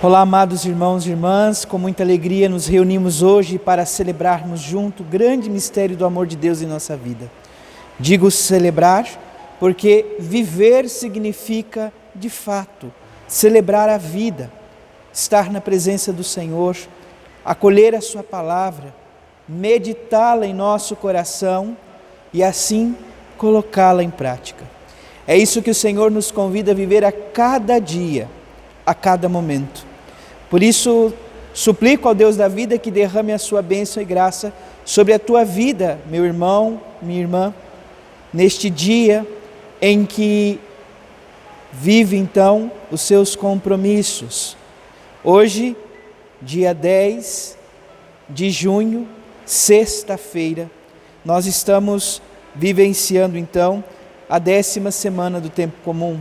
Olá, amados irmãos e irmãs, com muita alegria nos reunimos hoje para celebrarmos junto o grande mistério do amor de Deus em nossa vida. Digo celebrar porque viver significa, de fato, celebrar a vida, estar na presença do Senhor, acolher a sua palavra, meditá-la em nosso coração e assim colocá-la em prática. É isso que o Senhor nos convida a viver a cada dia, a cada momento. Por isso, suplico ao Deus da vida que derrame a sua bênção e graça sobre a tua vida, meu irmão, minha irmã, neste dia em que vive então os seus compromissos. Hoje, dia 10 de junho, sexta-feira, nós estamos vivenciando então a 10ª semana do tempo comum.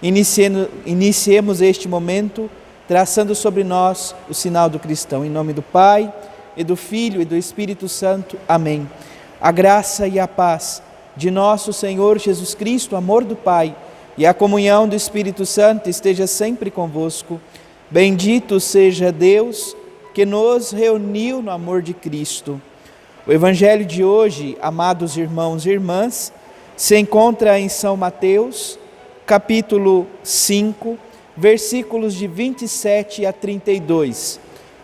Iniciemos este momento traçando sobre nós o sinal do cristão. Em nome do Pai, e do Filho, e do Espírito Santo. Amém. A graça e a paz de nosso Senhor Jesus Cristo, o amor do Pai e a comunhão do Espírito Santo esteja sempre convosco. Bendito seja Deus que nos reuniu no amor de Cristo. O Evangelho de hoje, amados irmãos e irmãs, se encontra em São Mateus, capítulo 5, versículos de 27 a 32.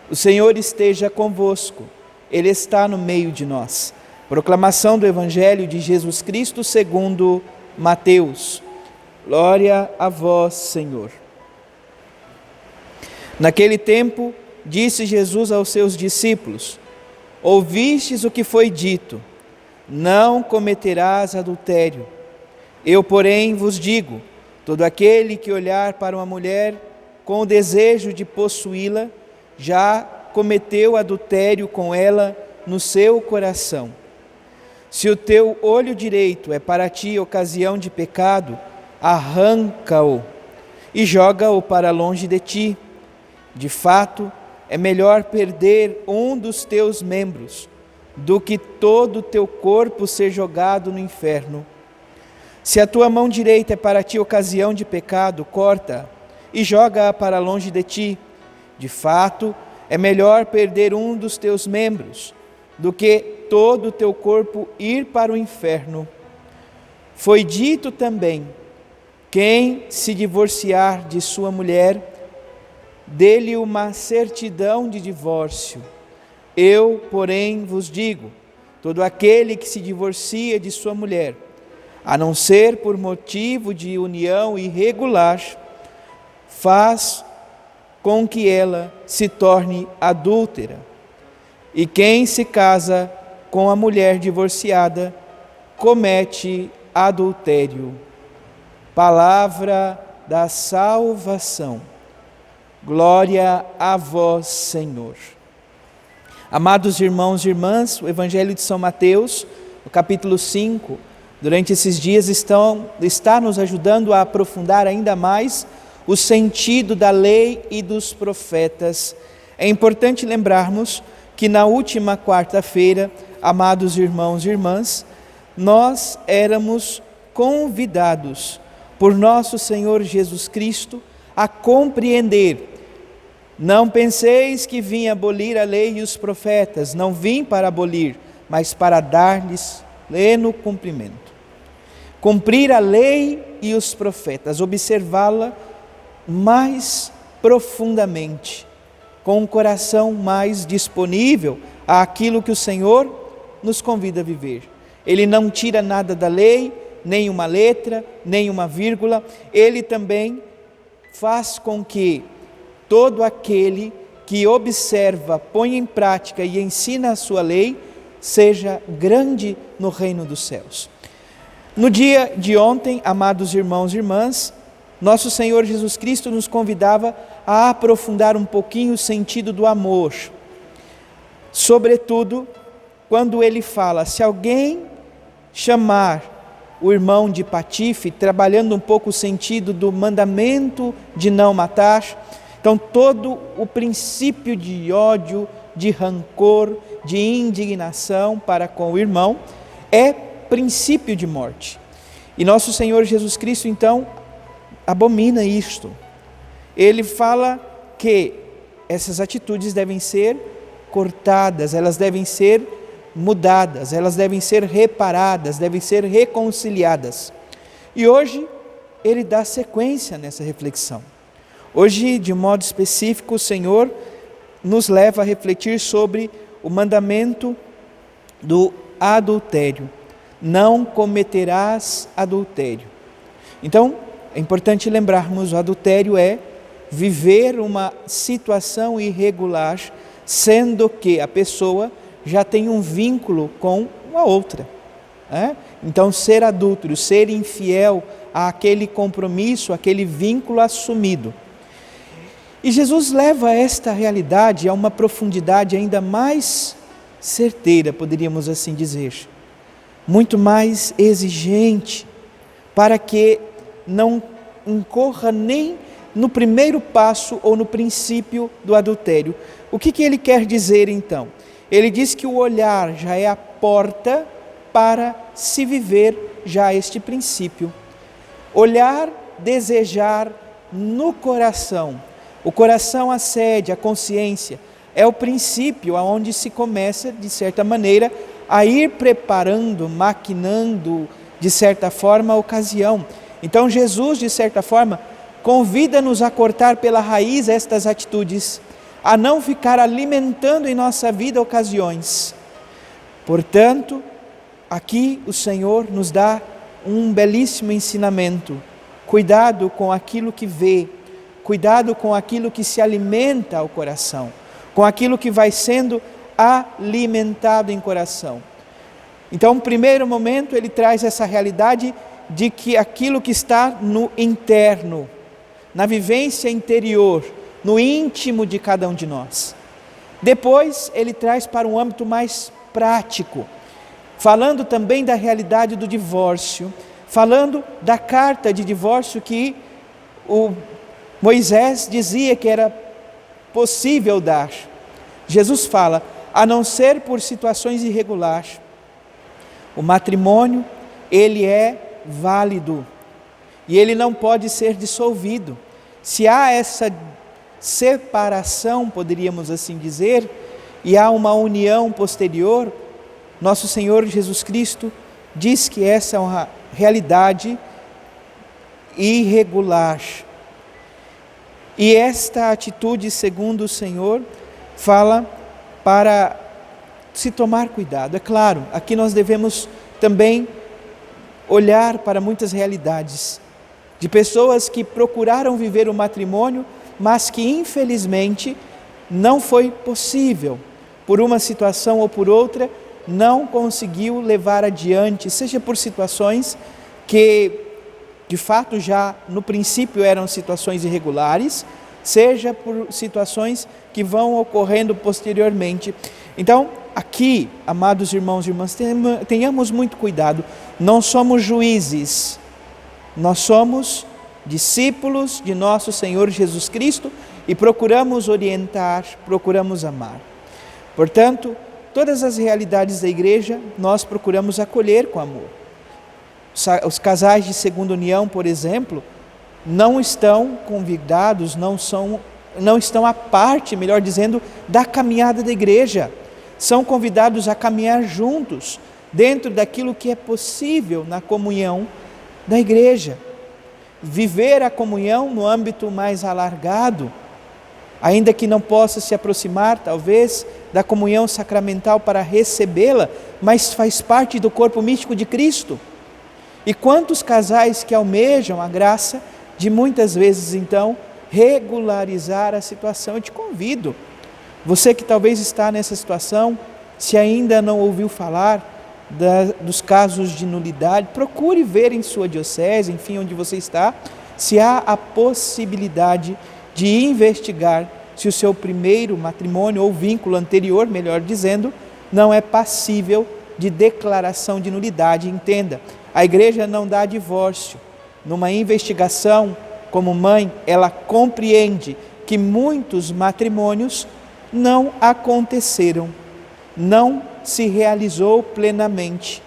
O Senhor esteja convosco, Ele está no meio de nós. Proclamação do Evangelho de Jesus Cristo segundo Mateus. Glória a vós, Senhor. Naquele tempo, disse Jesus aos seus discípulos: ouvistes o que foi dito, não cometerás adultério. Eu, porém, vos digo, todo aquele que olhar para uma mulher com o desejo de possuí-la, já cometeu adultério com ela no seu coração. Se o teu olho direito é para ti ocasião de pecado, arranca-o e joga-o para longe de ti. De fato, é melhor perder um dos teus membros do que todo o teu corpo ser jogado no inferno. Se a tua mão direita é para ti ocasião de pecado, corta-a e joga-a para longe de ti. De fato, é melhor perder um dos teus membros do que todo o teu corpo ir para o inferno. Foi dito também: quem se divorciar de sua mulher, dê-lhe uma certidão de divórcio. Eu, porém, vos digo, todo aquele que se divorcia de sua mulher, a não ser por motivo de união irregular, faz com que ela se torne adúltera. E quem se casa com a mulher divorciada, comete adultério. Palavra da salvação. Glória a vós, Senhor. Amados irmãos e irmãs, o Evangelho de São Mateus, no capítulo 5, durante esses dias está nos ajudando a aprofundar ainda mais o sentido da lei e dos profetas. É importante lembrarmos que na última quarta-feira, amados irmãos e irmãs, nós éramos convidados por nosso Senhor Jesus Cristo a compreender. Não penseis que vim abolir a lei e os profetas, não vim para abolir, mas para dar-lhes pleno cumprimento. Cumprir a lei e os profetas, observá-la mais profundamente, com um coração mais disponível àquilo que o Senhor nos convida a viver. Ele não tira nada da lei, nem uma letra, nem uma vírgula. Ele também faz com que todo aquele que observa, põe em prática e ensina a sua lei, seja grande no reino dos céus. No dia de ontem, amados irmãos e irmãs, nosso Senhor Jesus Cristo nos convidava a aprofundar um pouquinho o sentido do amor. Sobretudo, quando ele fala, se alguém chamar o irmão de patife, trabalhando um pouco o sentido do mandamento de não matar, então todo o princípio de ódio, de rancor, de indignação para com o irmão é princípio de morte. E nosso Senhor Jesus Cristo então abomina isto. Ele fala que essas atitudes devem ser cortadas, elas devem ser mudadas, elas devem ser reparadas, devem ser reconciliadas. E hoje ele dá sequência nessa reflexão. Hoje, de modo específico, o Senhor nos leva a refletir sobre o mandamento do adultério. Não cometerás adultério. Então, é importante lembrarmos, o adultério é viver uma situação irregular, sendo que a pessoa já tem um vínculo com a outra. Então, ser adúltero, ser infiel àquele compromisso, àquele vínculo assumido. E Jesus leva esta realidade a uma profundidade ainda mais certeira, poderíamos assim dizer, muito mais exigente, para que não incorra nem no primeiro passo ou no princípio do adultério. O que ele quer dizer então? Ele diz que o olhar já é a porta para se viver já este princípio. Olhar, desejar no coração. O coração, a sede, a consciência, é o princípio aonde se começa, de certa maneira, a ir preparando, maquinando, de certa forma, a ocasião. Então Jesus, de certa forma, convida-nos a cortar pela raiz estas atitudes, a não ficar alimentando em nossa vida ocasiões. Portanto, aqui o Senhor nos dá um belíssimo ensinamento. Cuidado com aquilo que vê, cuidado com aquilo que se alimenta ao coração, com aquilo que vai sendo alimentado em coração. Então, no primeiro momento, ele traz essa realidade de que aquilo que está no interno, na vivência interior, no íntimo de cada um de nós. Depois, ele traz para um âmbito mais prático, falando também da realidade do divórcio, falando da carta de divórcio que o Moisés dizia que era possível dar. Jesus fala, a não ser por situações irregulares, o matrimônio, ele é válido e ele não pode ser dissolvido. Se há essa separação, poderíamos assim dizer, e há uma união posterior, nosso Senhor Jesus Cristo diz que essa é uma realidade irregular. E esta atitude, segundo o Senhor, fala para se tomar cuidado. É claro, aqui nós devemos também olhar para muitas realidades de pessoas que procuraram viver o matrimônio, mas que infelizmente não foi possível, por uma situação ou por outra, não conseguiu levar adiante, seja por situações que de fato já no princípio eram situações irregulares, seja por situações que vão ocorrendo posteriormente. Então, aqui, amados irmãos e irmãs, tenhamos muito cuidado, não somos juízes, nós somos discípulos de nosso Senhor Jesus Cristo e procuramos orientar, procuramos amar. Portanto, todas as realidades da igreja nós procuramos acolher com amor. Os casais de segunda união, por exemplo, não estão convidados, não estão à parte, melhor dizendo, da caminhada da igreja. São convidados a caminhar juntos, dentro daquilo que é possível na comunhão da igreja. Viver a comunhão no âmbito mais alargado, ainda que não possa se aproximar, talvez, da comunhão sacramental para recebê-la, mas faz parte do corpo místico de Cristo. E quantos casais que almejam a graça de muitas vezes, então, regularizar a situação? Eu te convido, você que talvez está nessa situação, se ainda não ouviu falar dos casos de nulidade, procure ver em sua diocese, enfim, onde você está, se há a possibilidade de investigar se o seu primeiro matrimônio ou vínculo anterior, melhor dizendo, não é passível de declaração de nulidade. Entenda, a igreja não dá divórcio. Numa investigação, como mãe, ela compreende que muitos matrimônios não aconteceram, não se realizou plenamente.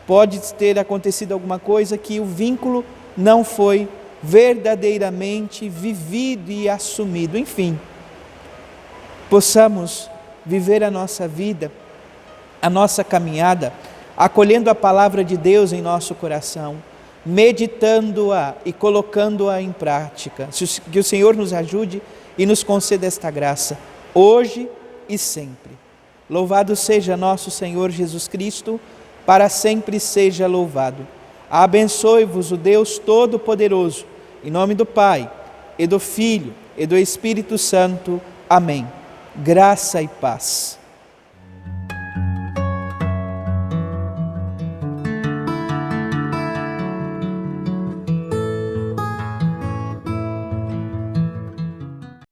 Pode ter acontecido alguma coisa que o vínculo não foi verdadeiramente vivido e assumido. Enfim, possamos viver a nossa vida, a nossa caminhada, acolhendo a palavra de Deus em nosso coração, meditando-a e colocando-a em prática. Que o Senhor nos ajude e nos conceda esta graça, hoje e sempre. Louvado seja nosso Senhor Jesus Cristo, para sempre seja louvado. Abençoe-vos o Deus Todo-Poderoso, em nome do Pai, e do Filho, e do Espírito Santo. Amém. Graça e paz.